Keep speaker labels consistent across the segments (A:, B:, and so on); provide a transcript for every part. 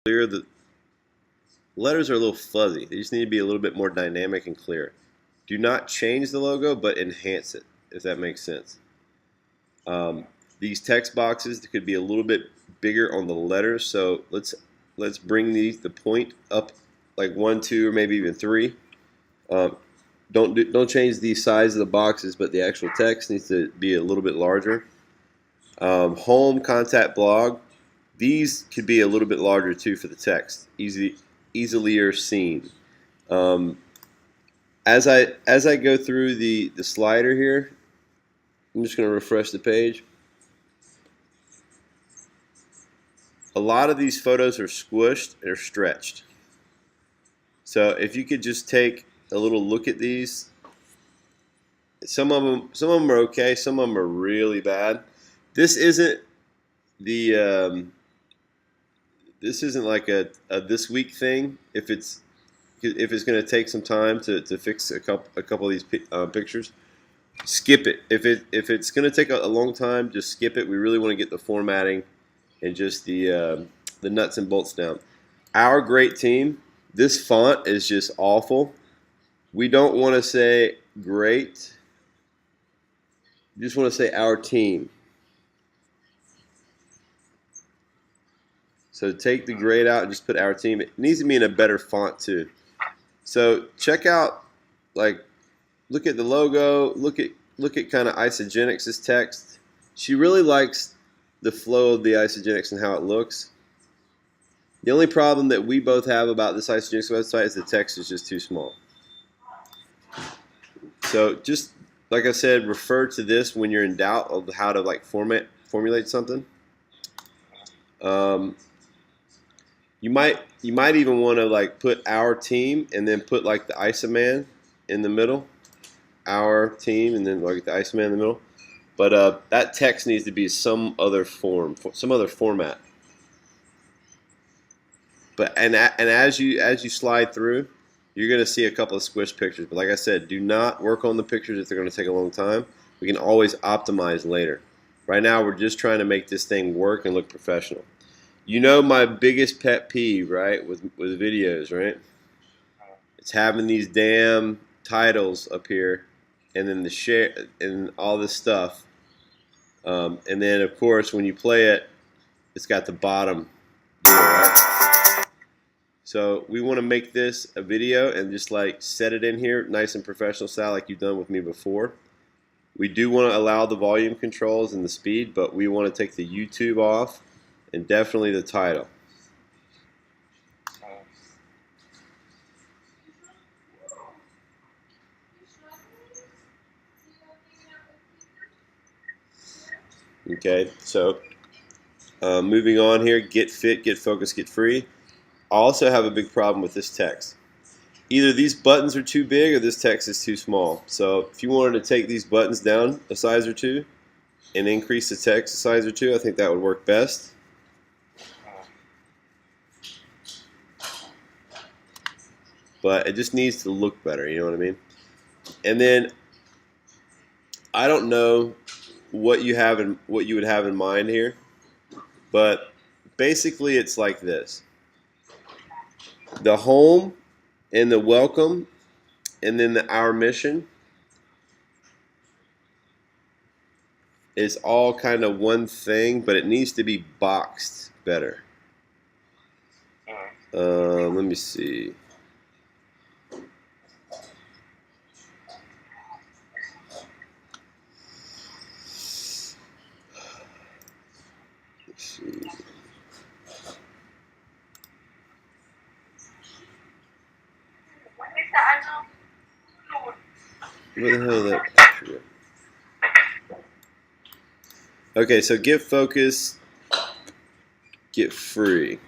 A: clear. The letters are a little fuzzy. They just need to be a little bit more dynamic and clear. Do not change the logo, but enhance it, if that makes sense. These text boxes could be a little bit bigger on the letters, so let's bring the point up like 1, 2, or maybe even 3. Don't change the size of the boxes, but the actual text needs to be a little bit larger. Home, contact, blog. These could be a little bit larger too for the text, easily seen. As I go through the slider here, I'm just going to refresh the page. A lot of these photos are squished or stretched. So if you could just take a little look at these, some of them are okay, some of them are really bad. This isn't the this isn't like a this week thing. If it's going to take some time to fix a couple of these pictures, skip it. If it's going to take a long time, just skip it. We really want to get the formatting and just the nuts and bolts down. Our great team. This font is just awful. We don't want to say great. We just want to say our team. So take the great out and just put our team. It needs to be in a better font too. So check out, like, look at the logo. Look at kind of Isagenix's text. She really likes the flow of the Isagenix and how it looks. The only problem that we both have about this Isagenix website is the text is just too small. So just like I said, refer to this when you're in doubt of how to like formulate something. You might even want to like put our team and then put like the Isoman in the middle. Our team and then like the Isoman in the middle. But that text needs to be some other form, some other format. But and as you slide through, you're going to see a couple of squish pictures. But like I said, do not work on the pictures if they're going to take a long time. We can always optimize later. Right now, we're just trying to make this thing work and look professional. You know my biggest pet peeve, right, with videos, right? It's having these damn titles up here, and then the share and all this stuff. And then, of course, when you play it, it's got the bottom door, right? So we want to make this a video and just like set it in here nice and professional style like you've done with me before. We do want to allow the volume controls and the speed, but we want to take the YouTube off and definitely the title. Okay, so moving on here, get fit, get focused, get free. I also have a big problem with this text. Either these buttons are too big or this text is too small. So if you wanted to take these buttons down a size or two and increase the text a size or two, I think that would work best. But it just needs to look better, you know what I mean? And then I don't know what you would have in mind here, but basically it's like this. The home and the welcome and then the our mission is all kind of one thing, but it needs to be boxed better. Let me see. Where the hell is that picture? Okay, so get focused, get free.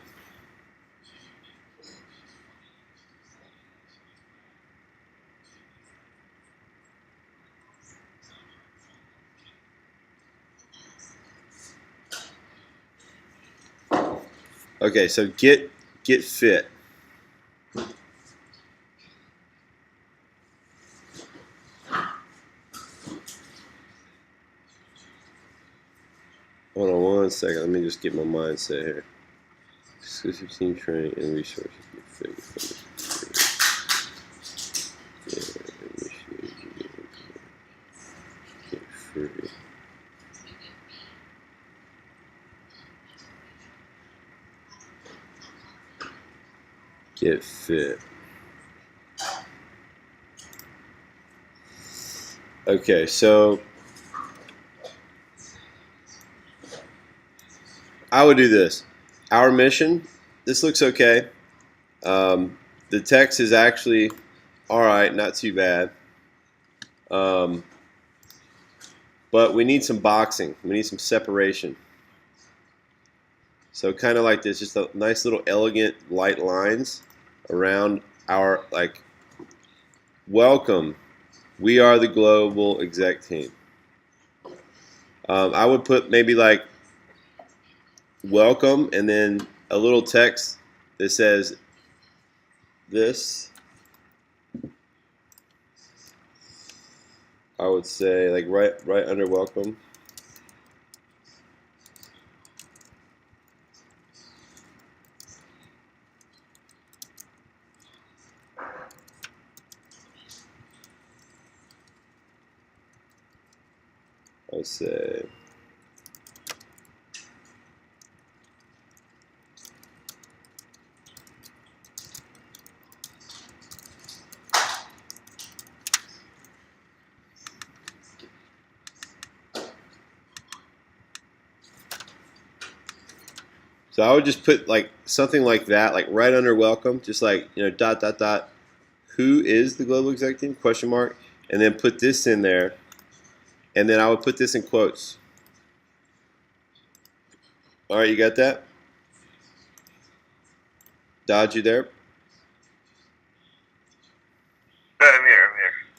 A: Okay, so get fit. Hold on one second. Let me just get my mindset here. exclusive team training and resources. Free. Get fit. Okay, so I would do this. Our mission. This looks okay. The text is actually all right, not too bad. But we need some boxing. We need some separation. So kind of like this, just a nice little elegant light lines around our, like, welcome. We are the global exec team. I would put maybe like welcome and then a little text that says this. I would say like right under welcome. I would say so I would just put like something like that, like right under welcome, just like, you know, ... Who is the global exec team? Question mark, and then put this in there, and then I would put this in quotes. All right, you got that? Dodz, you there?
B: I'm here.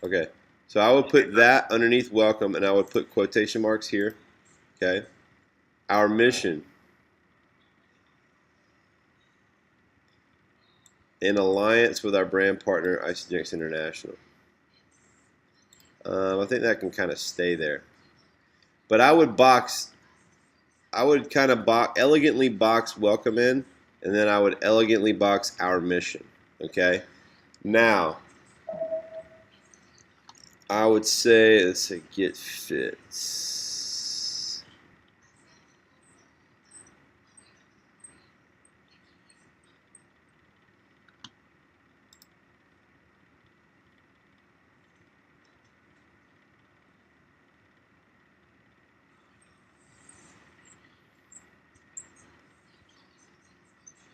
A: Okay, so I would put that underneath welcome, and I would put quotation marks here. Okay, our mission in alliance with our brand partner, ICGX International. I think that can kind of stay there, but I would kind of elegantly box welcome in, and then I would elegantly box our mission. Okay, now I would say, let's say get fit.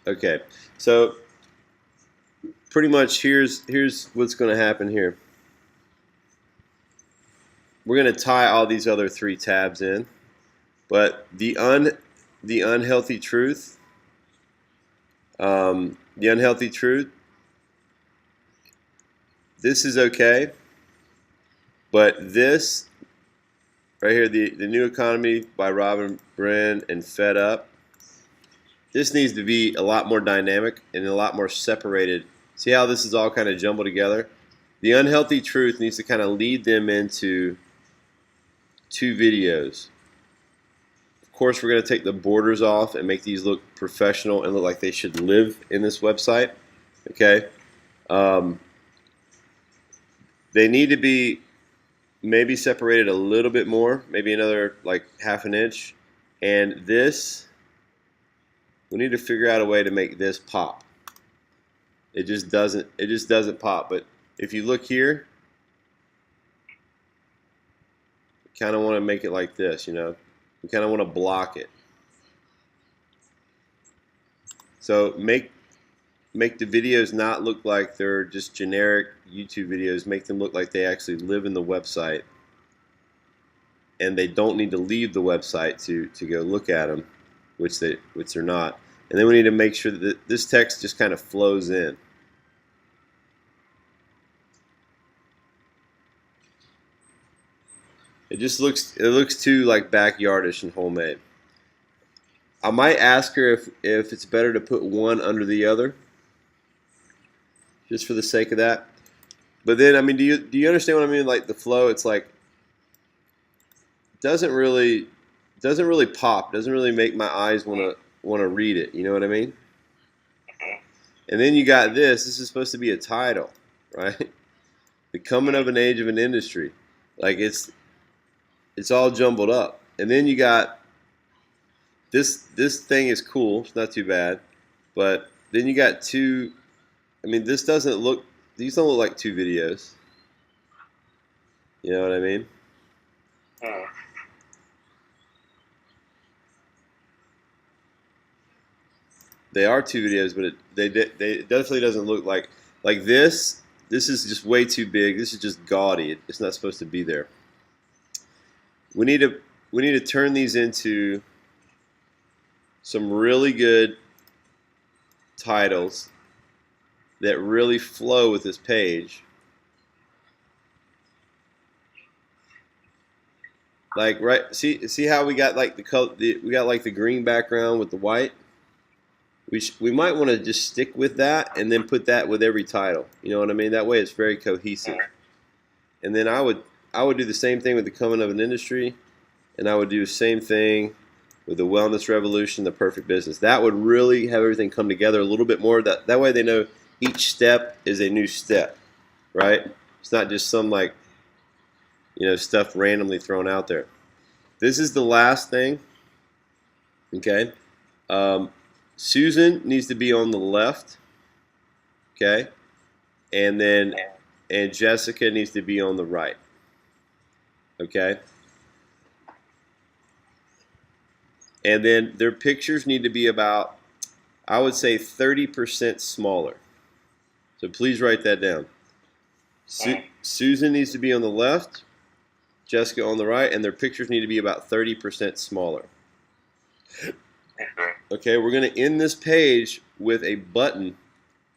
A: Okay, so pretty much here's what's going to happen here. We're going to tie all these other three tabs in, but the unhealthy truth, this is okay, but this right here, the New Economy by Robin Brin and Fed Up, this needs to be a lot more dynamic and a lot more separated. See how this is all kind of jumbled together? The unhealthy truth needs to kind of lead them into 2 videos. Of course, we're going to take the borders off and make these look professional and look like they should live in this website. Okay. They need to be maybe separated a little bit more, maybe another like ½ an inch. And this, we need to figure out a way to make this pop. It just doesn't pop. But if you look here, you kind of want to make it like this, you know. You kind of want to block it. So make the videos not look like they're just generic YouTube videos. Make them look like they actually live in the website, and they don't need to leave the website to go look at them, which they're not. And then we need to make sure that this text just kind of flows in. It looks too like backyardish and homemade. I might ask her if it's better to put one under the other, just for the sake of that. But then, I mean, do you understand what I mean? Like the flow, it's like doesn't really pop. Doesn't really make my eyes want to read it. You know what I mean? And then you got this. This is supposed to be a title, right? The coming of an age of an industry. Like it's all jumbled up. And then you got this thing is cool. It's not too bad. But then you got two. I mean, this doesn't look. These don't look like two videos. You know what I mean? They are two videos, but it definitely doesn't look like this. This is just way too big. This is just gaudy. It's not supposed to be there. We need to turn these into some really good titles that really flow with this page. Like see how we got like the color, we got like the green background with the white. We might want to just stick with that and then put that with every title. You know what I mean? That way it's very cohesive. And then I would do the same thing with the coming of an industry, and I would do the same thing with the wellness revolution, the perfect business. That would really have everything come together a little bit more. That way they know each step is a new step, right? It's not just some like, stuff randomly thrown out there. This is the last thing. Okay. Susan needs to be on the left, okay, and Jessica needs to be on the right, okay, and then their pictures need to be about, I would say, 30% smaller. So please write that down. Susan needs to be on the left, Jessica on the right, and their pictures need to be about 30% smaller. Okay, we're going to end this page with a button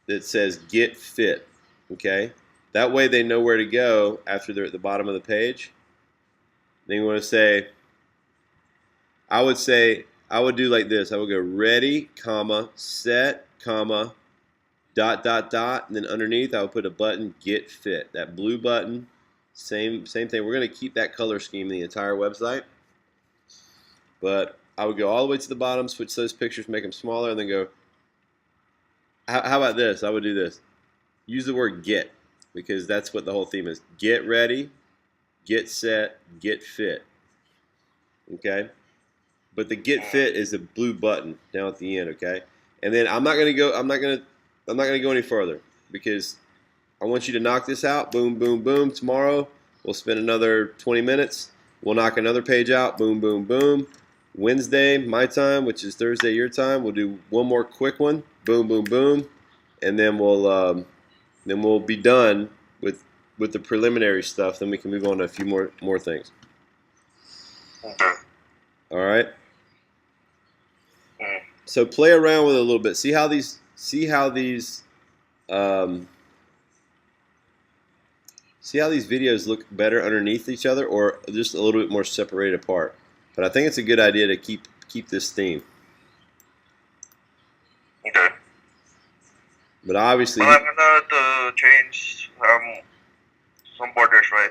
A: that says Get Fit. Okay, that way they know where to go after they're at the bottom of the page. Then you want to say, I would do like this. I would go ready, comma, set, comma, dot, dot, dot, and then underneath I would put a button Get Fit. That blue button, same thing. We're going to keep that color scheme in the entire website, but I would go all the way to the bottom, switch those pictures, make them smaller, and then go, how about this? I would do this. Use the word get, because that's what the whole theme is. Get ready, get set, get fit. Okay? But the get fit is the blue button down at the end, okay? And then I'm not going to go any further, because I want you to knock this out. Boom, boom, boom. Tomorrow we'll spend another 20 minutes. We'll knock another page out. Boom, boom, boom. Wednesday, my time, which is Thursday, your time, we'll do one more quick one. Boom, boom, boom, and then we'll be done with the preliminary stuff. Then we can move on to a few more things. All right. So play around with it a little bit. See how these videos look better underneath each other, or just a little bit more separated apart. But I think it's a good idea to keep this theme.
B: Okay.
A: But obviously,
B: well, I'm gonna change some borders, right?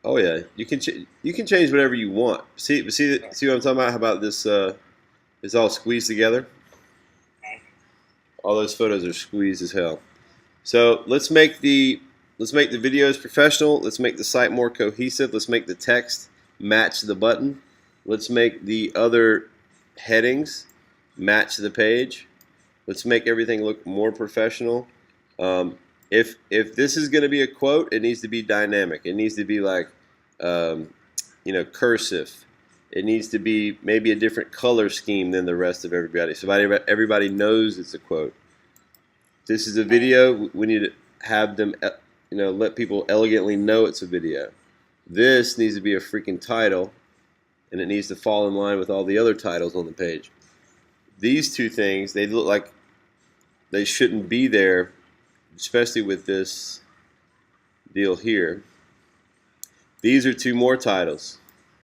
A: Oh yeah, you can change whatever you want. See what I'm talking about? How about this? It's all squeezed together. All those photos are squeezed as hell. So let's make the videos professional. Let's make the site more cohesive. Let's make the text match the button. Let's make the other headings match the page. Let's make everything look more professional. If this is going to be a quote, it needs to be dynamic. It needs to be like, cursive. It needs to be maybe a different color scheme than the rest of everybody, so everybody knows it's a quote. This is a video. We need to have them, let people elegantly know it's a video. This needs to be a freaking title, and it needs to fall in line with all the other titles on the page. These two things, they look like they shouldn't be there, especially with this deal here. These are two more titles.